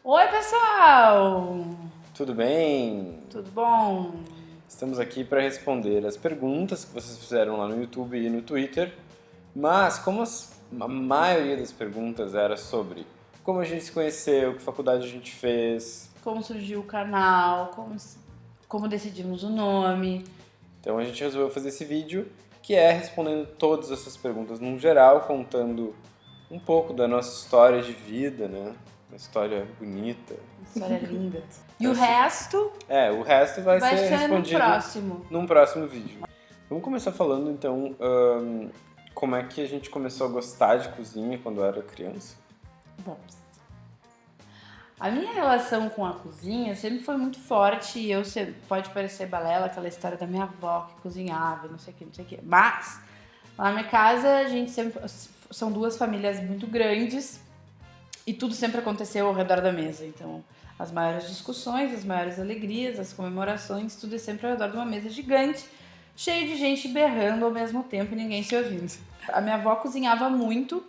Oi, pessoal! Tudo bem? Tudo bom? Estamos aqui para responder as perguntas que vocês fizeram lá no YouTube e no Twitter, mas como a maioria das perguntas era sobre como a gente se conheceu, que faculdade a gente fez, Como surgiu o canal, como decidimos o nome. então a gente resolveu fazer esse vídeo que é respondendo todas essas perguntas num geral, contando um pouco da nossa história de vida, né? Uma história bonita. História linda. E o Assim, resto o resto vai ser no respondido próximo. num próximo vídeo. Vamos começar falando então como é que a gente começou a gostar de cozinha quando era criança. Vamos. A minha relação com a cozinha sempre foi muito forte e pode parecer balela, aquela história da minha avó que cozinhava, não sei o que, não sei o que. Mas, lá na minha casa, a gente sempre... São duas famílias muito grandes e tudo sempre aconteceu ao redor da mesa. Então, as maiores discussões, as maiores alegrias, as comemorações, tudo é sempre ao redor de uma mesa gigante, cheio de gente berrando ao mesmo tempo e ninguém se ouvindo. A minha avó cozinhava muito.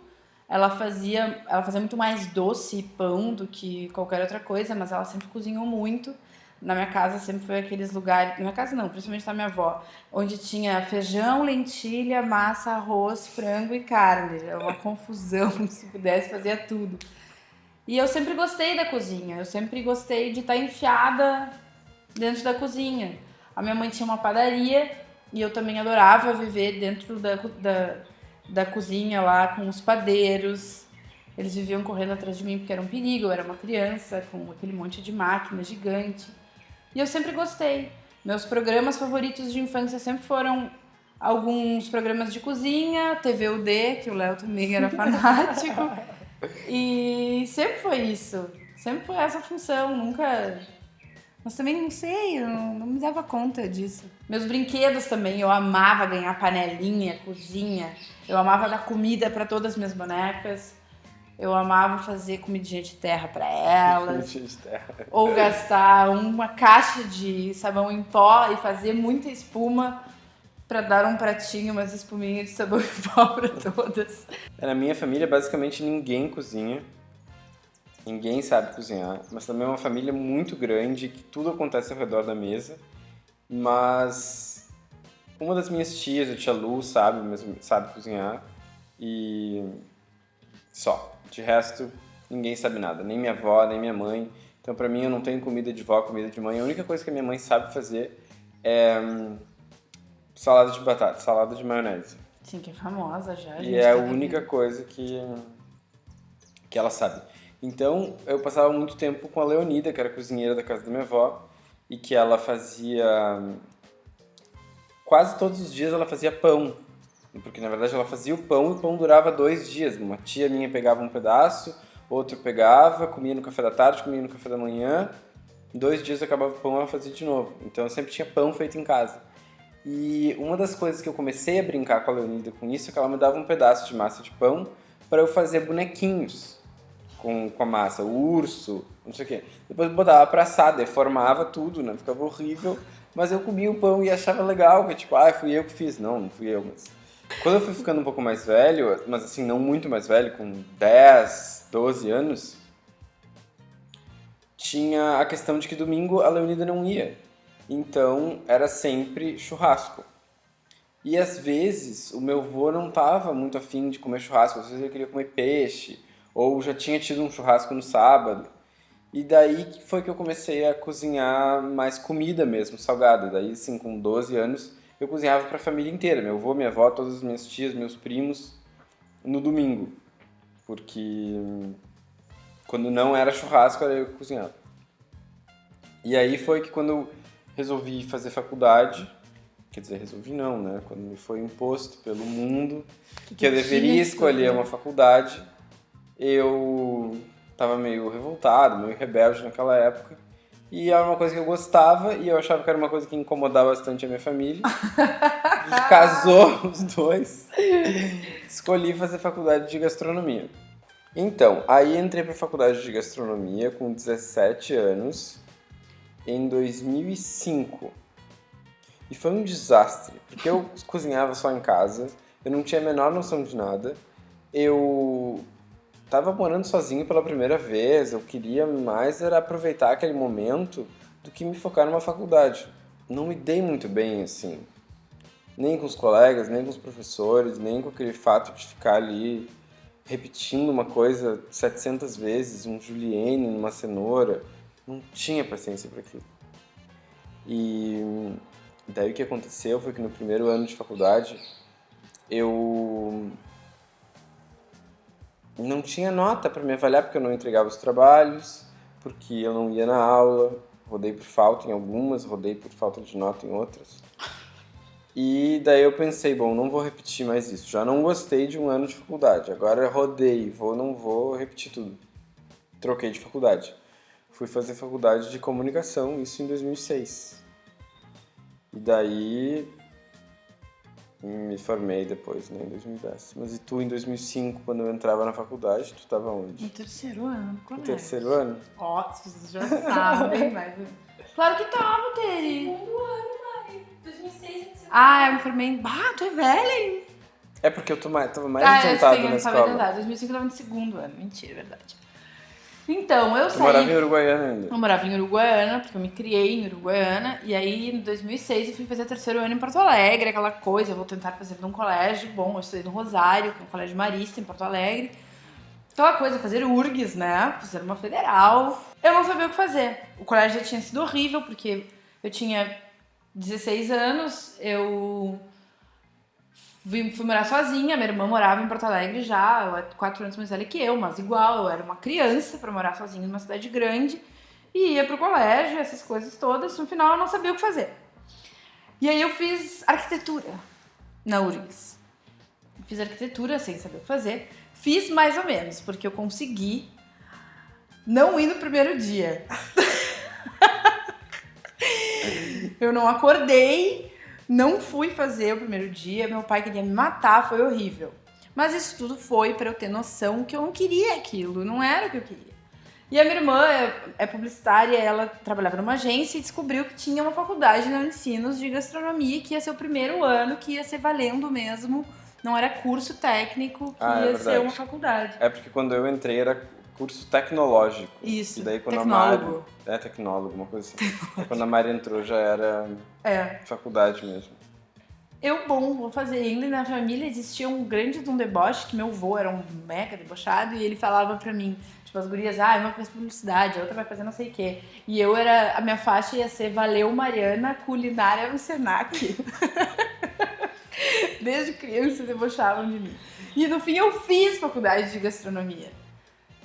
Ela fazia muito mais doce e pão do que qualquer outra coisa, mas ela sempre cozinhou muito. Na minha casa sempre foi aqueles lugares... Na minha casa não, principalmente na minha avó. Onde tinha feijão, lentilha, massa, arroz, frango e carne. Era uma confusão, se pudesse fazia tudo. E eu sempre gostei da cozinha. Eu sempre gostei de estar enfiada dentro da cozinha. A minha mãe tinha uma padaria e eu também adorava viver dentro da cozinha lá com os padeiros. Eles viviam correndo atrás de mim porque era um perigo, eu era uma criança com aquele monte de máquina gigante. E eu sempre gostei. Meus programas favoritos de infância sempre foram alguns programas de cozinha, TVUD, que o Léo também era fanático. E sempre foi isso. Sempre foi essa função, nunca... Mas também não sei, eu não me dava conta disso. Meus brinquedos também, eu amava ganhar panelinha, cozinha. Eu amava dar comida para todas as minhas bonecas. Eu amava fazer comidinha de terra para elas. Ou gastar uma caixa de sabão em pó e fazer muita espuma para dar um pratinho, umas espuminhas de sabão em pó para todas. Na minha família, basicamente, ninguém cozinha. Ninguém sabe cozinhar, mas também é uma família muito grande, que tudo acontece ao redor da mesa. Mas uma das minhas tias, a tia Lu, sabe cozinhar. E só. De resto, ninguém sabe nada. Nem minha avó, nem minha mãe. Então, pra mim, eu não tenho comida de vó, comida de mãe. A única coisa que a minha mãe sabe fazer é salada de batata, salada de maionese. Sim, que é famosa já. E é a única coisa que ela sabe. Então, eu passava muito tempo com a Leonida, que era cozinheira da casa da minha avó, e que ela fazia... Quase todos os dias ela fazia pão, porque na verdade ela fazia o pão e o pão durava 2 dias. Uma tia minha pegava um pedaço, outro pegava, comia no café da tarde, comia no café da manhã, 2 dias acabava o pão, ela fazia de novo. Então eu sempre tinha pão feito em casa. E uma das coisas que eu comecei a brincar com a Leonida com isso é que ela me dava um pedaço de massa de pão para eu fazer bonequinhos com a massa, o urso, não sei o quê. Depois eu botava pra assar, deformava tudo, né? Ficava horrível, mas eu comia o pão e achava legal, que tipo, fui eu que fiz. Não fui eu, mas... Quando eu fui ficando um pouco mais velho, mas assim, não muito mais velho, com 10, 12 anos, tinha a questão de que domingo a Leonida não ia. Então, era sempre churrasco. E às vezes, o meu avô não estava muito afim de comer churrasco, às vezes ele queria comer peixe, ou já tinha tido um churrasco no sábado. E daí foi que eu comecei a cozinhar mais comida mesmo, salgada. Daí, assim, com 12 anos, eu cozinhava para a família inteira. Meu avô, minha avó, todas as minhas tias, meus primos, no domingo. Porque quando não era churrasco, era eu que cozinhava. E aí foi que quando eu resolvi fazer faculdade, quer dizer, resolvi não, né? Quando me foi imposto pelo mundo que eu deveria escolher uma faculdade, eu tava meio revoltado, meio rebelde naquela época. E era uma coisa que eu gostava e eu achava que era uma coisa que incomodava bastante a minha família. E casou os dois. Escolhi fazer faculdade de gastronomia. Então, aí entrei pra faculdade de gastronomia com 17 anos, em 2005. E foi um desastre, porque eu cozinhava só em casa, eu não tinha a menor noção de nada, eu tava morando sozinho pela primeira vez, eu queria mais era aproveitar aquele momento do que me focar numa faculdade. Não me dei muito bem, assim, nem com os colegas, nem com os professores, nem com aquele fato de ficar ali repetindo uma coisa 700 vezes, um julienne numa cenoura. Não tinha paciência para aquilo. E daí o que aconteceu foi que no primeiro ano de faculdade eu não tinha nota para me avaliar porque eu não entregava os trabalhos, porque eu não ia na aula, rodei por falta em algumas, rodei por falta de nota em outras. E daí eu pensei, bom, não vou repetir mais isso. Já não gostei de um ano de faculdade. Agora rodei, não vou repetir tudo. Troquei de faculdade. Fui fazer faculdade de comunicação, isso em 2006. E daí me formei depois, né, em 2010. Mas e tu, em 2005, quando eu entrava na faculdade, tu estava onde? No terceiro ano, No colégio. terceiro ano? Ó, vocês já sabem, mas... Claro que tava, Teri. Segundo ano, Mari. 2006, Ah, eu me formei... Ah, tu é velha, hein? É porque eu tava mais adiantado na escola. Verdade. 2005 eu tava no segundo ano. Mentira, é verdade. Então, eu Tu saí... morava em Uruguaiana ainda? Eu morava em Uruguaiana, porque eu me criei em Uruguaiana. E aí, em 2006, eu fui fazer terceiro ano em Porto Alegre. Aquela coisa, eu vou tentar fazer num colégio bom. Eu estudei no Rosário, que é um colégio marista em Porto Alegre. Aquela coisa, fazer URGS, né? Fazer uma federal. Eu não sabia o que fazer. O colégio já tinha sido horrível, porque eu tinha 16 anos, eu fui morar sozinha, minha irmã morava em Porto Alegre já, ela é 4 anos mais velha que eu, mas igual, eu era uma criança pra morar sozinha numa cidade grande, e ia pro colégio, essas coisas todas, no final eu não sabia o que fazer. E aí eu fiz arquitetura na URGS. Fiz arquitetura sem saber o que fazer, fiz mais ou menos, porque eu consegui não ir no primeiro dia. Eu não acordei, não fui fazer o primeiro dia, meu pai queria me matar, foi horrível. Mas isso tudo foi pra eu ter noção que eu não queria aquilo, não era o que eu queria. E a minha irmã é publicitária, ela trabalhava numa agência e descobriu que tinha uma faculdade na Unicinos de gastronomia, que ia ser o primeiro ano, que ia ser valendo mesmo, não era curso técnico, que ia ser uma faculdade. É porque quando eu entrei era curso tecnológico. Isso, e daí quando tecnólogo. Tecnólogo, uma coisa assim. Quando a Mari entrou já era faculdade mesmo. Vou fazer. Ainda na família existia um grande de um deboche, que meu avô era um mega debochado, e ele falava pra mim, tipo, as gurias, uma faz publicidade, a outra vai fazer não sei o quê. E a minha faixa ia ser Valeu Mariana, culinária no Senac. Desde criança debochavam de mim. E no fim eu fiz faculdade de gastronomia.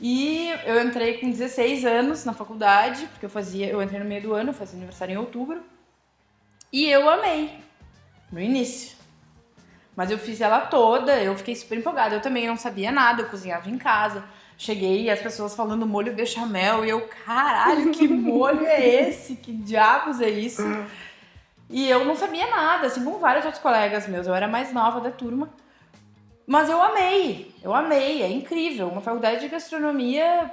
E eu entrei com 16 anos na faculdade, porque eu entrei no meio do ano, eu fazia aniversário em outubro. E eu amei, no início. Mas eu fiz ela toda, eu fiquei super empolgada. Eu também não sabia nada, eu cozinhava em casa. Cheguei e as pessoas falando molho bechamel, e eu, caralho, que molho é esse? Que diabos é isso? E eu não sabia nada, assim como vários outros colegas meus. Eu era a mais nova da turma. Mas eu amei, é incrível. Uma faculdade de gastronomia,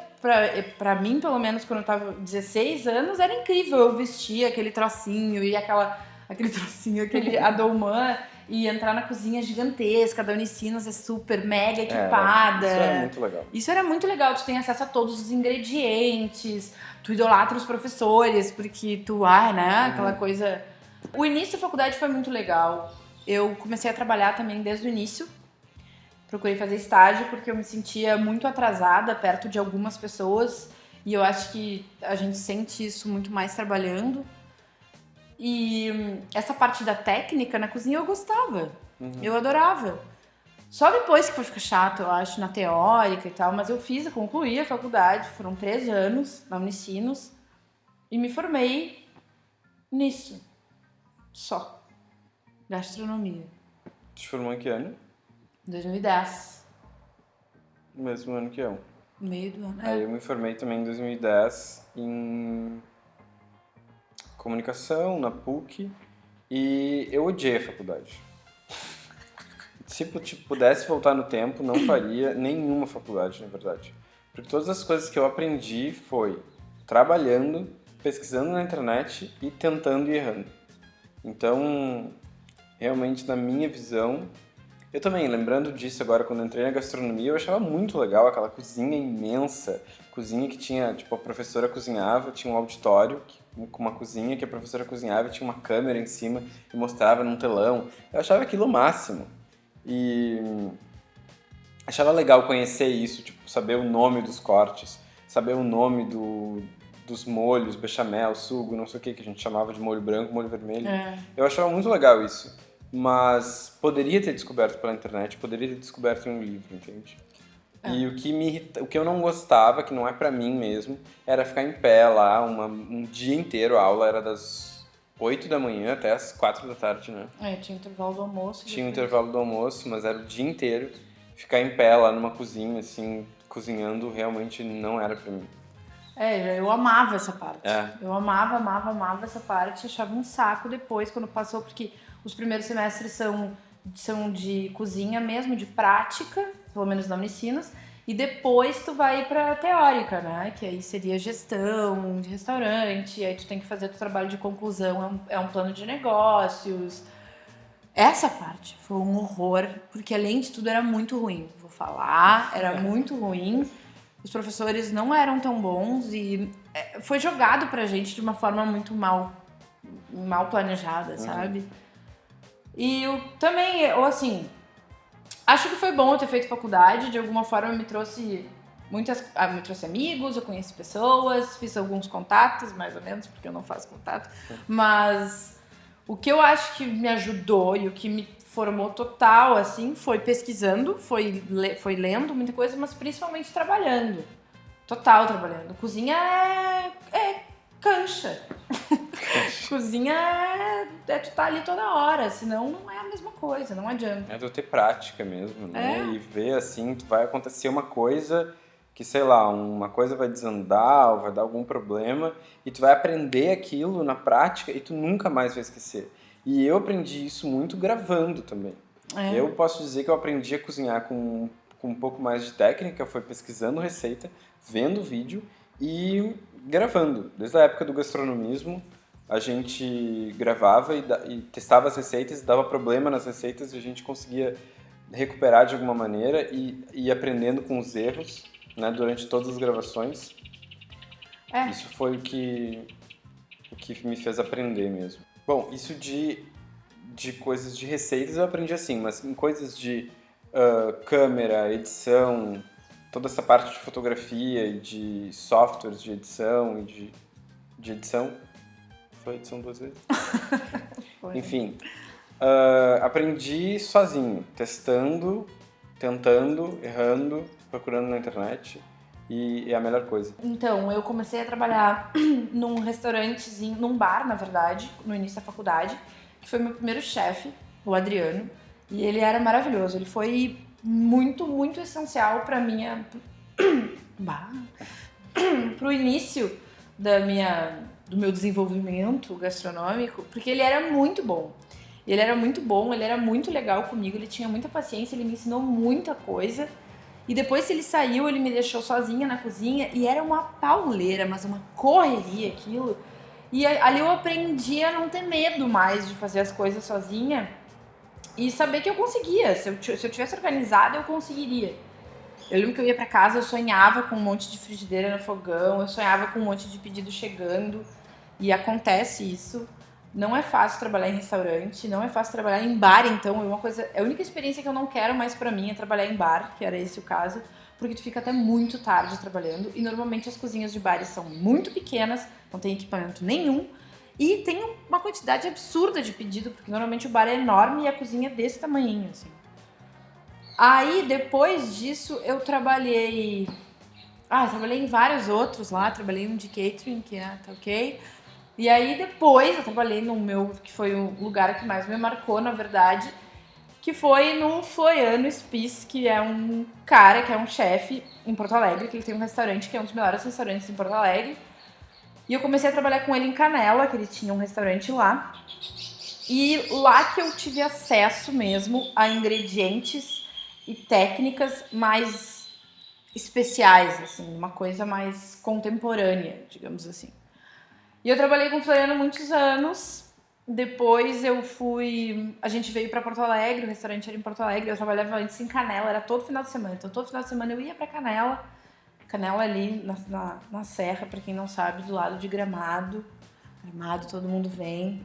pra mim, pelo menos, quando eu tava 16 anos, era incrível. Eu vestia aquele trocinho e aquele adolmã, e entrar na cozinha gigantesca da Unicinos, é super mega equipada. Isso era muito legal. Isso era muito legal, tu tem acesso a todos os ingredientes, tu idolatra os professores, porque tu, aquela coisa... O início da faculdade foi muito legal. Eu comecei a trabalhar também desde o início. Procurei fazer estágio porque eu me sentia muito atrasada perto de algumas pessoas, e eu acho que a gente sente isso muito mais trabalhando. E essa parte da técnica na cozinha eu gostava, eu adorava. Só depois que foi ficar chato, eu acho, na teórica e tal, mas eu concluí a faculdade, foram 3 anos na Unicinos, e me formei nisso, só, gastronomia. Tu te formou em que ano? 2010. No mesmo ano que eu. Meio do ano. Aí eu me formei também em 2010 em comunicação, na PUC, e eu odiei a faculdade. Se pudesse voltar no tempo, não faria nenhuma faculdade, na verdade. Porque todas as coisas que eu aprendi foi trabalhando, pesquisando na internet e tentando e errando. Então, realmente, na minha visão, Eu também, lembrando disso agora, quando eu entrei na gastronomia, eu achava muito legal aquela cozinha imensa, cozinha que tinha, tipo, a professora cozinhava, tinha um auditório com uma cozinha que a professora cozinhava, tinha uma câmera em cima e mostrava num telão. Eu achava aquilo o máximo. E achava legal conhecer isso, tipo, saber o nome dos cortes, saber o nome dos molhos, bechamel, sugo, não sei o que a gente chamava de molho branco, molho vermelho. Eu achava muito legal isso. Mas poderia ter descoberto pela internet, poderia ter descoberto em um livro, entende? E o que o que eu não gostava, que não é pra mim mesmo, era ficar em pé lá um dia inteiro. A aula era das 8 da manhã até as 4 da tarde, né? Tinha intervalo do almoço. Tinha o intervalo do almoço, mas era o dia inteiro. Ficar em pé lá numa cozinha, assim, cozinhando, realmente não era pra mim. Eu amava essa parte. É. Eu amava essa parte. Achava um saco depois, quando passou, porque os primeiros semestres são de cozinha mesmo, de prática, pelo menos na Unicinos, e depois tu vai pra teórica, né? Que aí seria gestão de restaurante, aí tu tem que fazer o trabalho de conclusão, é um plano de negócios. Essa parte foi um horror, porque além de tudo era muito ruim. Vou falar, era muito ruim. Os professores não eram tão bons e foi jogado pra gente de uma forma muito mal planejada, sabe? E eu também, assim, acho que foi bom eu ter feito faculdade, de alguma forma me trouxe amigos, eu conheci pessoas, fiz alguns contatos, mais ou menos, porque eu não faço contato, mas o que eu acho que me ajudou e o que me formou total, assim, foi pesquisando, foi lendo muita coisa, mas principalmente trabalhando. Total trabalhando. Cozinha é cancha. Cozinha tu tá ali toda hora, senão não é a mesma coisa, não adianta. É tu ter prática mesmo, né? E ver, assim, vai acontecer uma coisa que, sei lá, uma coisa vai desandar ou vai dar algum problema e tu vai aprender aquilo na prática e tu nunca mais vai esquecer. E eu aprendi isso muito gravando também. Eu posso dizer que eu aprendi a cozinhar com um pouco mais de técnica, foi pesquisando receita, vendo vídeo e gravando. Desde a época do gastronomismo, a gente gravava e testava as receitas, dava problema nas receitas e a gente conseguia recuperar de alguma maneira e ir aprendendo com os erros, né, durante todas as gravações. Isso foi o que me fez aprender mesmo. Bom, isso de coisas de receitas eu aprendi assim, mas em coisas de câmera, edição, toda essa parte de fotografia e de softwares de edição e de edição. Foi edição 2 vezes? Enfim, aprendi sozinho, testando, tentando, errando, procurando na internet. E é a melhor coisa. Então, eu comecei a trabalhar num restaurantezinho, num bar, na verdade, no início da faculdade, que foi meu primeiro chefe, o Adriano, e ele era maravilhoso. Ele foi muito, muito essencial pra minha... pro início do meu desenvolvimento gastronômico, porque ele era muito bom. Ele era muito bom, ele era muito legal comigo, ele tinha muita paciência, ele me ensinou muita coisa. E depois que ele saiu, ele me deixou sozinha na cozinha e era uma pauleira, mas uma correria aquilo. E ali eu aprendi a não ter medo mais de fazer as coisas sozinha e saber que eu conseguia. Se eu tivesse organizada, eu conseguiria. Eu lembro que eu ia pra casa, eu sonhava com um monte de frigideira no fogão, eu sonhava com um monte de pedido chegando. E acontece isso. Não é fácil trabalhar em restaurante, não é fácil trabalhar em bar, então a única experiência que eu não quero mais pra mim é trabalhar em bar, que era esse o caso, porque tu fica até muito tarde trabalhando e normalmente as cozinhas de bares são muito pequenas, não tem equipamento nenhum e tem uma quantidade absurda de pedido, porque normalmente o bar é enorme e a cozinha é desse tamanhinho, assim. Aí, depois disso, eu trabalhei em vários outros lá, trabalhei um de catering, que tá ok. E aí depois eu trabalhei no meu, que foi o lugar que mais me marcou, na verdade, que foi no Floriano Spies, que é um cara, que é um chefe em Porto Alegre, que ele tem um restaurante que é um dos melhores restaurantes em Porto Alegre. E eu comecei a trabalhar com ele em Canela, que ele tinha um restaurante lá. E lá que eu tive acesso mesmo a ingredientes e técnicas mais especiais, assim, uma coisa mais contemporânea, digamos assim. E eu trabalhei com o Floriano muitos anos Depois a gente veio pra Porto Alegre, o restaurante era em Porto Alegre, eu trabalhava antes em Canela, era todo final de semana. Então todo final de semana eu ia pra Canela, Canela ali na Serra, pra quem não sabe, do lado de Gramado. Gramado, todo mundo vem.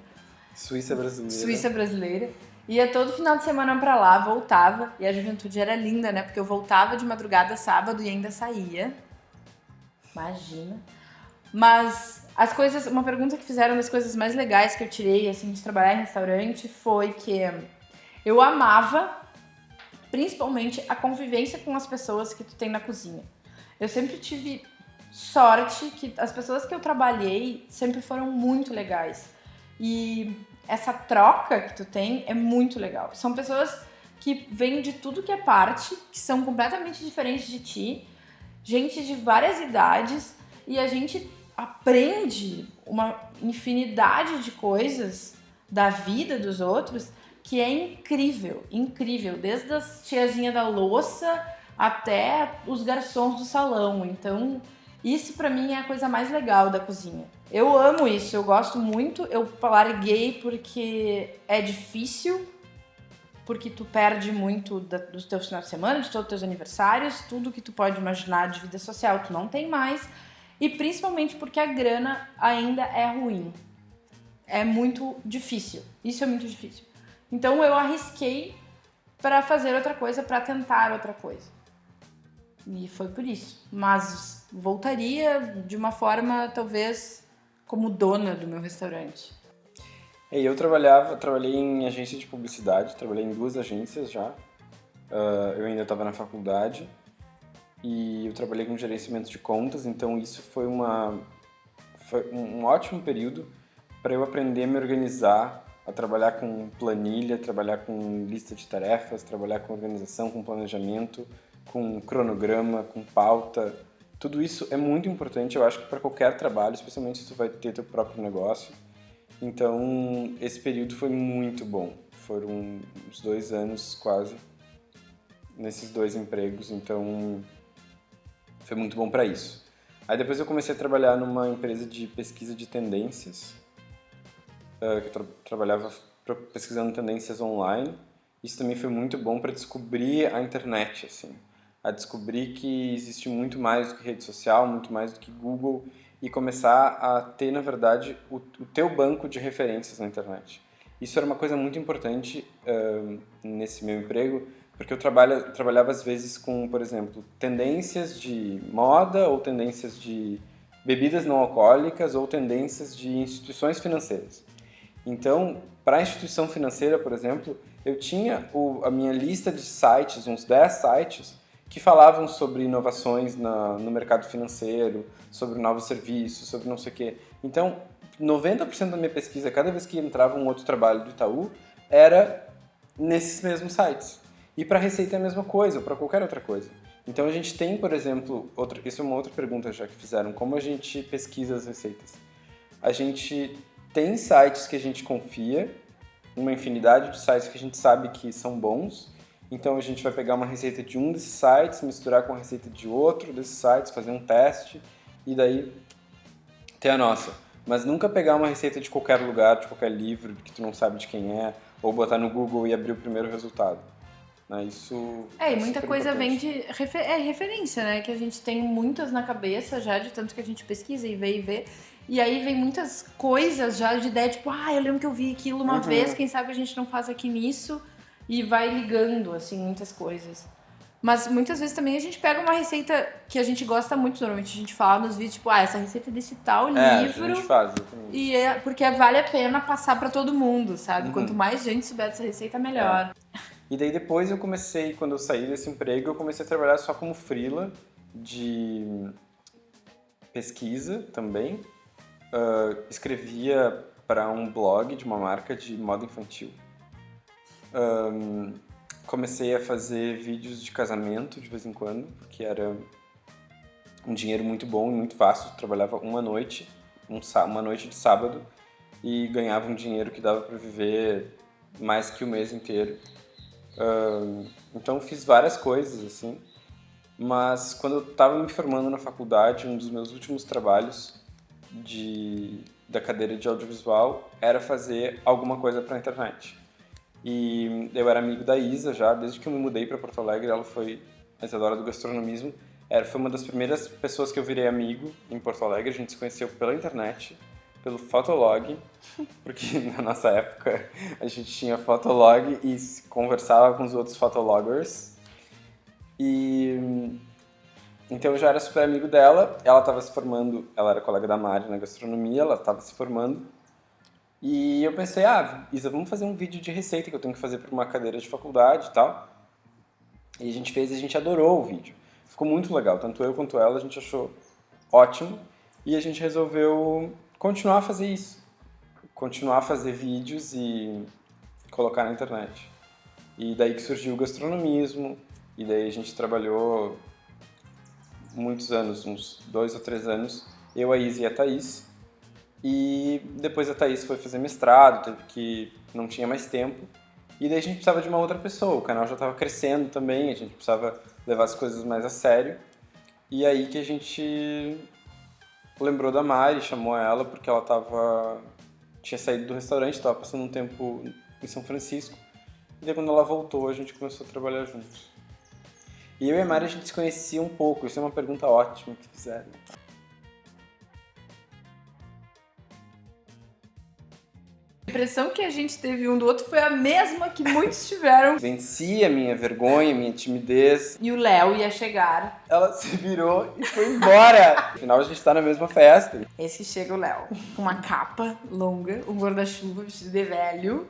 Suíça brasileira. Suíça brasileira. Ia todo final de semana pra lá, voltava. E a juventude era linda, né? Porque eu voltava de madrugada sábado e ainda saía. Imagina. Mas uma pergunta que fizeram das coisas mais legais que eu tirei, assim, de trabalhar em restaurante foi que eu amava, principalmente, a convivência com as pessoas que tu tem na cozinha. Eu sempre tive sorte que as pessoas que eu trabalhei sempre foram muito legais. E essa troca que tu tem é muito legal. São pessoas que vêm de tudo que é parte, que são completamente diferentes de ti, gente de várias idades, e a gente aprende uma infinidade de coisas da vida dos outros que é incrível, incrível. Desde as tiazinhas da louça até os garçons do salão. Então, isso pra mim é a coisa mais legal da cozinha. Eu amo isso, eu gosto muito. Eu larguei porque é difícil, porque tu perde muito dos teus finais de semana, de todos os teus aniversários, tudo que tu pode imaginar de vida social tu não tem mais. E principalmente porque a grana ainda é ruim. É muito difícil. Isso é muito difícil. Então eu arrisquei pra fazer outra coisa, pra tentar outra coisa. E foi por isso. Mas voltaria de uma forma, talvez, como dona do meu restaurante. Eu trabalhei em agência de publicidade, trabalhei em 2 agências já. Eu ainda estava na faculdade e eu trabalhei com gerenciamento de contas, então isso foi um ótimo período para eu aprender a me organizar, a trabalhar com planilha, trabalhar com lista de tarefas, trabalhar com organização, com planejamento, com cronograma, com pauta. Tudo isso é muito importante, eu acho que para qualquer trabalho, especialmente se tu vai ter teu próprio negócio. Então, esse período foi muito bom. Foram uns 2 anos quase nesses 2 empregos, então foi muito bom para isso. Aí depois eu comecei a trabalhar numa empresa de pesquisa de tendências, que eu trabalhava pesquisando tendências online. Isso também foi muito bom para descobrir a internet, assim, a descobrir que existe muito mais do que rede social, muito mais do que Google, e começar a ter, na verdade, o teu banco de referências na internet. Isso era uma coisa muito importante nesse meu emprego, porque eu trabalhava às vezes com, por exemplo, tendências de moda ou tendências de bebidas não alcoólicas ou tendências de instituições financeiras. Então, para a instituição financeira, por exemplo, eu tinha a minha lista de sites, uns 10 sites, que falavam sobre inovações no mercado financeiro, sobre novos serviços, sobre não sei o quê. Então, 90% da minha pesquisa, cada vez que entrava um outro trabalho do Itaú, era nesses mesmos sites. E para receita é a mesma coisa, ou para qualquer outra coisa. Então a gente tem, por exemplo, isso é uma outra pergunta já que fizeram, como a gente pesquisa as receitas? A gente tem sites que a gente confia, uma infinidade de sites que a gente sabe que são bons. Então a gente vai pegar uma receita de um desses sites, misturar com a receita de outro desses sites, fazer um teste e daí ter a nossa. Mas nunca pegar uma receita de qualquer lugar, de qualquer livro, que tu não sabe de quem é, ou botar no Google e abrir o primeiro resultado. Isso e muita coisa importante. vem de referência, né? Que a gente tem muitas na cabeça já, de tanto que a gente pesquisa e vê. E aí vem muitas coisas já de ideia, tipo, eu lembro que eu vi aquilo uma vez, quem sabe a gente não faz aqui nisso. E vai ligando, assim, muitas coisas. Mas muitas vezes também a gente pega uma receita que a gente gosta muito, normalmente a gente fala nos vídeos, tipo, essa receita é desse tal livro. A gente faz, exatamente. E porque vale a pena passar pra todo mundo, sabe? Quanto mais gente souber dessa receita, melhor. E daí depois quando eu saí desse emprego, eu comecei a trabalhar só como freela de pesquisa também. Escrevia para um blog de uma marca de moda infantil. Comecei a fazer vídeos de casamento de vez em quando, porque era um dinheiro muito bom e muito fácil. Eu trabalhava uma noite de sábado e ganhava um dinheiro que dava para viver mais que o mês inteiro. Então fiz várias coisas assim, mas quando eu estava me formando na faculdade, um dos meus últimos trabalhos da cadeira de audiovisual era fazer alguma coisa para a internet. E eu era amigo da Isa já, desde que eu me mudei para Porto Alegre, ela foi a Isadora do Gastronomismo. Foi uma das primeiras pessoas que eu virei amigo em Porto Alegre, a gente se conheceu pela internet, pelo Fotolog, porque na nossa época a gente tinha Fotolog e conversava com os outros Fotologgers. E então eu já era super amigo dela, ela estava se formando, ela era colega da Mari na gastronomia, ela estava se formando. E eu pensei, Isa, vamos fazer um vídeo de receita que eu tenho que fazer para uma cadeira de faculdade e tal. E a gente fez e a gente adorou o vídeo. Ficou muito legal, tanto eu quanto ela, a gente achou ótimo. E a gente resolveu continuar a fazer isso. Continuar a fazer vídeos e colocar na internet. E daí que surgiu o gastronomismo, e daí a gente trabalhou muitos anos, uns 2 ou 3 anos, eu, a Isa e a Thaís. E depois a Thaís foi fazer mestrado, não tinha mais tempo. E daí a gente precisava de uma outra pessoa, o canal já estava crescendo também, a gente precisava levar as coisas mais a sério. E aí que a gente lembrou da Mari, chamou ela porque ela tinha saído do restaurante, estava passando um tempo em São Francisco. E daí quando ela voltou, a gente começou a trabalhar juntos. E eu e a Mari a gente se conhecia um pouco, isso é uma pergunta ótima que fizeram. A impressão que a gente teve um do outro foi a mesma que muitos tiveram. Venci a minha vergonha, a minha timidez. E o Léo ia chegar. Ela se virou e foi embora. Afinal, a gente tá na mesma festa. Esse que chega o Léo, com uma capa longa, um guarda-chuva vestido de velho.